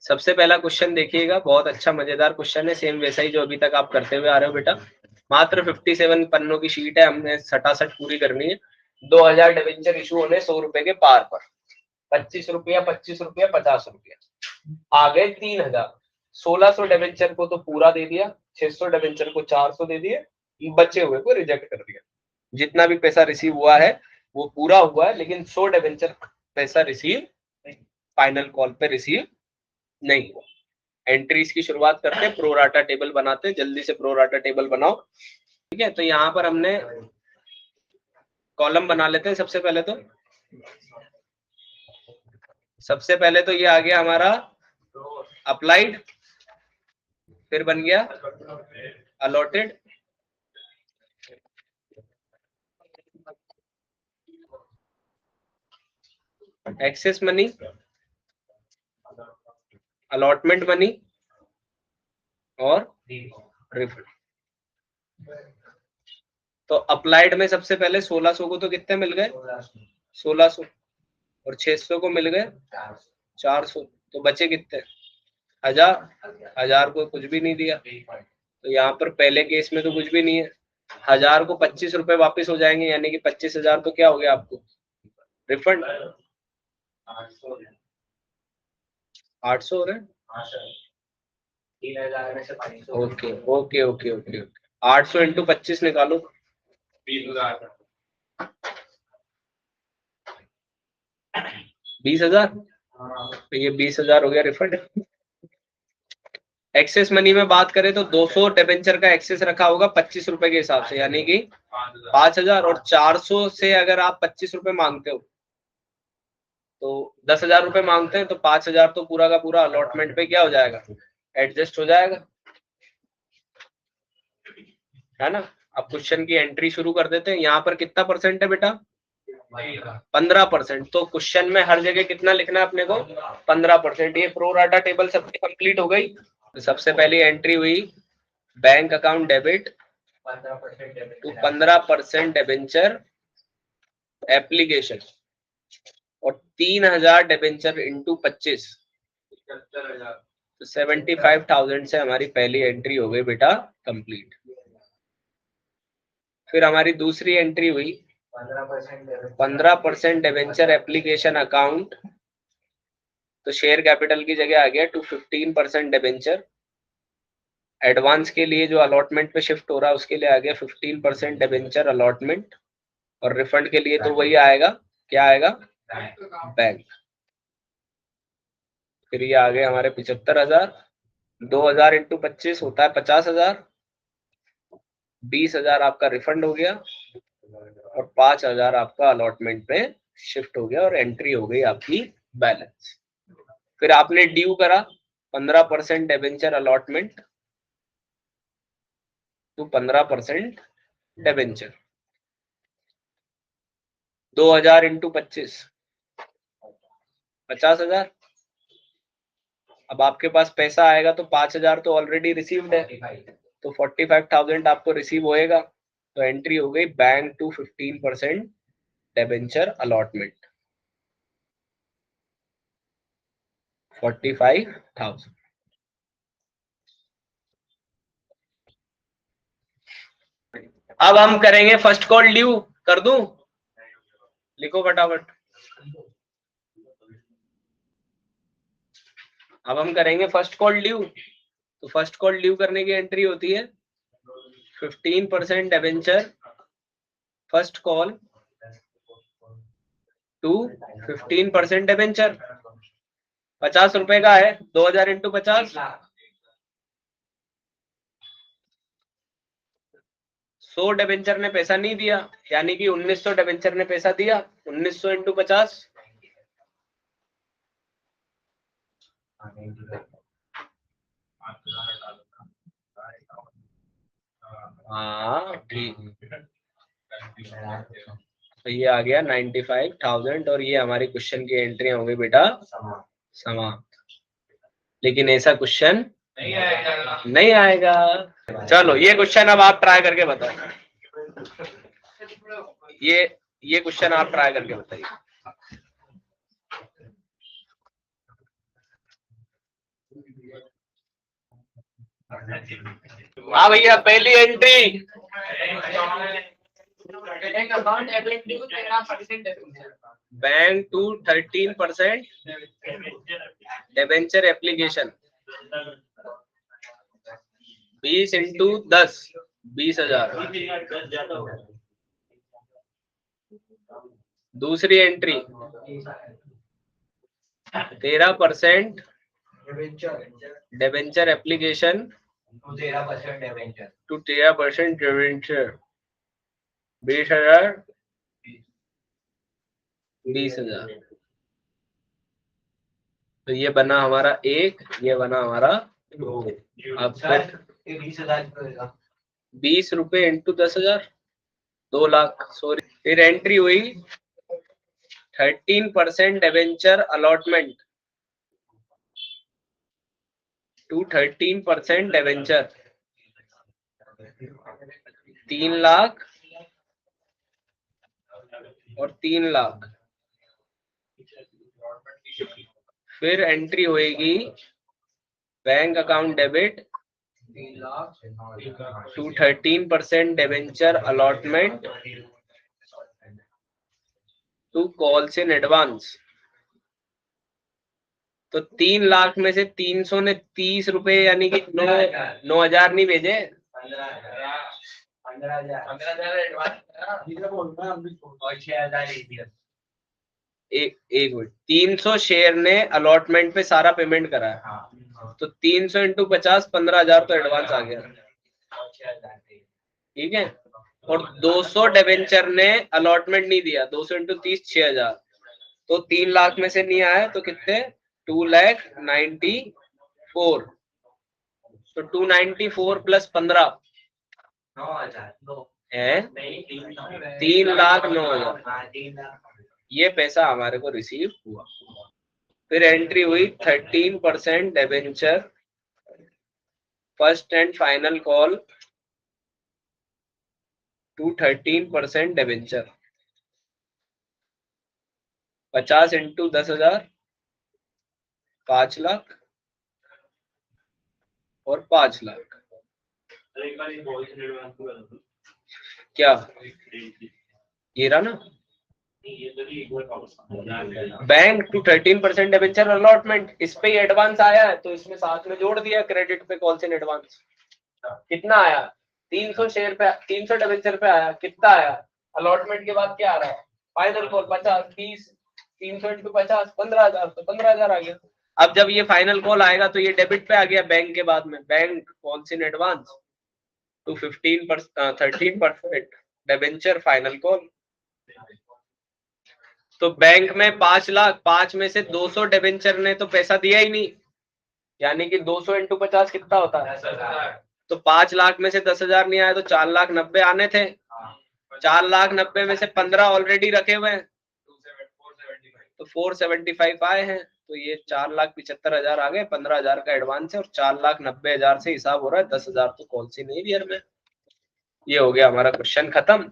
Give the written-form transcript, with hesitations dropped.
सबसे पहला क्वेश्चन देखिएगा, बहुत अच्छा मजेदार क्वेश्चन है, सेम वैसा ही जो अभी तक आप करते हुए आ रहे हो बेटा। मात्र 57 पन्नों की शीट है, हमने सटासट पूरी करनी है। 2000 डिवेंचर इशू होने 100 रुपए के पार पर, 25 रुपया 25 रुपया 50 रुपया आ गए 3000। 1600 डिवेंचर को तो पूरा दे दिया, 600 डिवेंचर को 400 दे दिए, बचे हुए को रिजेक्ट कर दिया। जितना भी पैसा रिसीव हुआ है वो पूरा हुआ है, लेकिन 100 डिवेंचर पैसा रिसीव फाइनल कॉल पे रिसीव नहीं हुआ। एंट्रीज की शुरुआत करते हैं, प्रोराटा टेबल बनाते हैं, जल्दी से प्रोराटा टेबल बनाओ। ठीक है, तो यहाँ पर हमने कॉलम बना लेते हैं। सबसे पहले तो ये आ गया हमारा अप्लाइड, फिर बन गया allotted, excess money, allotment money और रिफंड। तो अप्लाइड में सबसे पहले 1600 को तो कितने मिल गए, 1600, और 600 को मिल गए 400, तो बचे कितने 1000। 1000 को कुछ भी नहीं दिया, तो यहाँ पर पहले केस में तो कुछ भी नहीं है। 1000 को 25 रुपए वापस हो जाएंगे, यानी कि 25,000 तो क्या हो गया आपको रिफंड। 800 हो रहे हैं, okay okay okay okay. 800 into 25 निकालो, 20,000। तो ये 20,000 हो गया रिफंड। एक्सेस मनी में बात करें तो 200 डिबेंचर का एक्सेस रखा होगा 25 रुपए के हिसाब से, यानी कि 5,000, और 400 से अगर आप 25 रुपए मांगते हो तो 10,000 रुपए मांगते हैं, तो 5,000 तो पूरा का पूरा अलॉटमेंट पे क्या हो जाएगा, एडजस्ट हो जाएगा, है ना। अब क्वेश्चन की एंट्री शुरू कर देते हैं। यहाँ पर कितना परसेंट है बेटा, 15%। तो क्वेश्चन में हर जगह कितना लिखना है अपने को, 15%। ये प्रोराटा टेबल सबकी कंप्लीट हो गई। तो सबसे पहली एंट्री हुई bank account debit to 15% debenture application, और 3,000 डिबेंचर इंटू 25, तो 75,000 से हमारी पहली एंट्री हो गई बेटा कंप्लीट। फिर हमारी दूसरी एंट्री हुई 15% डिबेंचर एप्लीकेशन अकाउंट, तो शेयर कैपिटल की जगह आ गया टू 15% डिबेंचर। एडवांस के लिए जो अलॉटमेंट पे शिफ्ट हो रहा है उसके लिए आ गया 15% डिबेंचर अलॉटमेंट, और रिफंड के लिए तो वही आएगा, क्या आएगा, बैंक। फिर ये आ गए हमारे 75,000। 2,000 इंटू 25 होता है 50,000। 20,000 आपका रिफंड हो गया, और 5,000 आपका अलॉटमेंट पे शिफ्ट हो गया, और एंट्री हो गई आपकी बैलेंस। फिर आपने ड्यू करा 15% debenture allotment to 15% debenture, 2,000 into 25 50,000। अब आपके पास पैसा आएगा तो 5,000 तो ऑलरेडी रिसीव्ड है, तो 45,000 आपको रिसीव होएगा। तो एंट्री हो गई बैंक टू 15% डिबेंचर अलॉटमेंट, 45,000। अब हम करेंगे फर्स्ट कॉल ड्यू, कर दूं, लिखो फटाफट। अब हम करेंगे फर्स्ट कॉल ड्यू। तो फर्स्ट कॉल ड्यू करने की एंट्री होती है 15% debenture first call to 15% debenture. 50 रुपए का है, 2,000 इंटू 50, 100 डिबेंचर ने पैसा नहीं दिया, यानी कि 1,900 डिबेंचर ने पैसा दिया। 1,900 इंटू 50, हाँ ठीक, तो ये आ गया 95,000, और ये हमारी क्वेश्चन की एंट्री हो गई बेटा समाप्त। लेकिन ऐसा क्वेश्चन नहीं आएगा। चलो ये क्वेश्चन अब आप ट्राई करके बताओ। ये क्वेश्चन आप ट्राई करके बताइए। हाँ भैया, पहली entry bank to 13% debenture application 20 into 10 20,000। दूसरी entry 13% debenture application to 13% debenture 20,000 20,000। तो ये बना हमारा एक, ये बना हमारा दो। अब फिर 20 रुपए इंटू 10,000 2 लाख, सॉरी। फिर एंट्री हुई 13% debenture allotment to 13% debenture 3 lakh और 3 लाख। फिर एंट्री होएगी bank account debit to 13% debenture allotment to calls in advance. तो 3 लाख में से 300 ने 30 रुपए यानी कि 9,000 नहीं भेजे, 15,000 एक मिनट। 300 शेयर ने अलॉटमेंट पे सारा पेमेंट करा है, तो 300 इंटू 50 15,000 तो एडवांस आ गया, ठीक है। और 200 डिबेंचर ने अलॉटमेंट नहीं दिया, 200 इंटू 30 6,000, तो 3 लाख में से नहीं आया, तो कितने 2,94,000। तो 294 प्लस 15 है 3,09,000। ये पैसा हमारे को रिसीव हुआ। फिर एंट्री हुई 13% debenture first and final call to 13% debenture 50 into 10,000 5 lakh और 5 लाख। क्या ये रहा ना, बैंक टू 13% डिबेंचर अलॉटमेंट, इस पे एडवांस आया है तो इसमें साथ में जोड़ दिया क्रेडिट पे कॉल्स इन एडवांस। कितना आया 300 शेयर पे, 300 डिबेंचर पे आया, कितना आया अलॉटमेंट के बाद क्या आ रहा है फाइनल कॉल 50 30 300 इंटू 50 15,000, तो 15,000 आ गया। अब जब ये फाइनल कॉल आएगा तो ये डेबिट पे आ गया बैंक के बाद में, bank calls in advance to 13% debenture final call. तो बैंक में 5 लाख, 5 में से 200 डिबेंचर ने तो पैसा दिया ही नहीं, यानी कि 200 इंटू 50 कितना होता है 10,000। तो 5 लाख में से 10,000 नहीं आया तो 4,90,000 आने थे, 4,90,000 में से 15 ऑलरेडी रखे हुए हैं, तो 475 आए हैं। तो ये 4,75,000 आ गए, 15,000 का एडवांस है और 4,90,000 से हिसाब हो रहा है 10,000 तो कॉल सी नहीं ईयर में। ये हो गया हमारा क्वेश्चन खत्म।